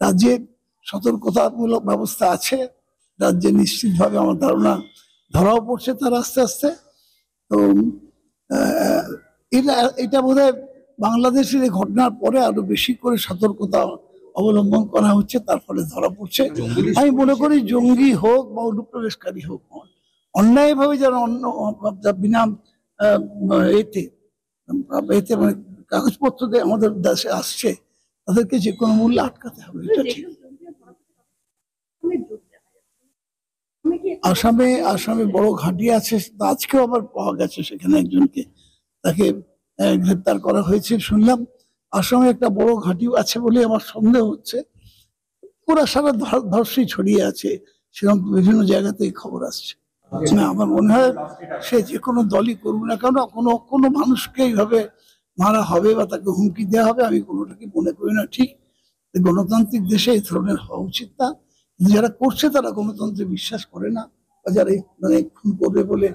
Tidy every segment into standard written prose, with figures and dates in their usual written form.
রাজ্যে সতর্কতামূলক ব্যবস্থা আছে, রাজ্যে নিশ্চিতভাবে আমার ধারণা ধরাও পড়ছে তার আস্তে আস্তে। তো এটা এটা বোধহয় বাংলাদেশের এই ঘটনার পরে আরো বেশি করে সতর্কতা অবলম্বন করা হচ্ছে, তার ফলে ধরা পড়ছে। আমি মনে করি জঙ্গি হোক বা অনুপ্রবেশকারী হোক, অন্যায়ভাবে যারা অন্য বিনা এতে এতে মানে কাগজপত্র দিয়ে আমাদের দেশে আসছে, তাদেরকে যে কোনো মূল্যে আটকাতে হবে, এটা ঠিক। আসামে বড় ঘাঁটি আছে, আজকেও আবার পাওয়া গেছে সেখানে একজনকে, তাকে গ্রেপ্তার করা হয়েছে শুনলাম। আসামে একটা বড় ঘাঁটিও আছে বলে আমার সন্দেহ হচ্ছে। ওরা সারা ভারতবর্ষে ছড়িয়ে আছে, সেরকম বিভিন্ন জায়গাতে খবর আসছে। না, আমার মনে হয় সে যে কোনো দলই করুক না কেন, কোনো মানুষকে এইভাবে মারা হবে বা তাকে হুমকি দেওয়া হবে, আমি কোনোটাকে মনে করি না ঠিক। গণতান্ত্রিক দেশে এই ধরনের হওয়া উচিত না। যারা করছে তারা গণতন্ত্রে বিশ্বাস করে না, বা যারা মানে খুন করবে বলে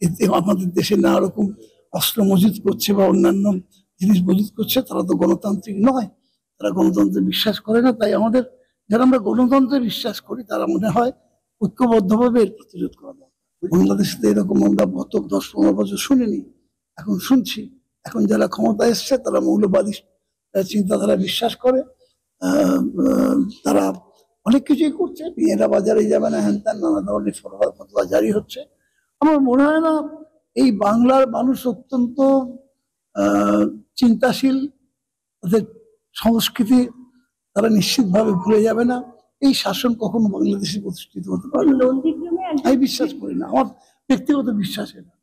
এতে আমাদের দেশে না রকম অস্ত্র মজুত করছে বা অন্যান্য জিনিস মজুত করছে, তারা তো গণতান্ত্রিক নয়, তারা গণতন্ত্রে বিশ্বাস করে না। তাই আমাদের যারা আমরা গণতন্ত্রে বিশ্বাস করি তারা মনে হয় ঐক্যবদ্ধভাবে এর প্রতিরোধ করা দরকার। বাংলাদেশে এরকম আমরা গত 10-15 বছর শুনিনি, এখন শুনছি। এখন যারা ক্ষমতা এসছে তারা মৌলবাদী চিন্তাধারা বিশ্বাস করে, তারা অনেক কিছুই করছে, মেয়েরা বাজারে যাবে না, হ্যান ত্যান নানা ধরনের ফতোয়া জারি হচ্ছে। আমার মনে হয় না এই বাংলার মানুষ অত্যন্ত চিন্তাশীল, তাদের সংস্কৃতি তারা নিশ্চিতভাবে ভুলে যাবে না। এই শাসন কখনো বাংলাদেশে প্রতিষ্ঠিত হতে পারবে না, আমি বিশ্বাস করি না, আমার ব্যক্তিগত বিশ্বাস এটা।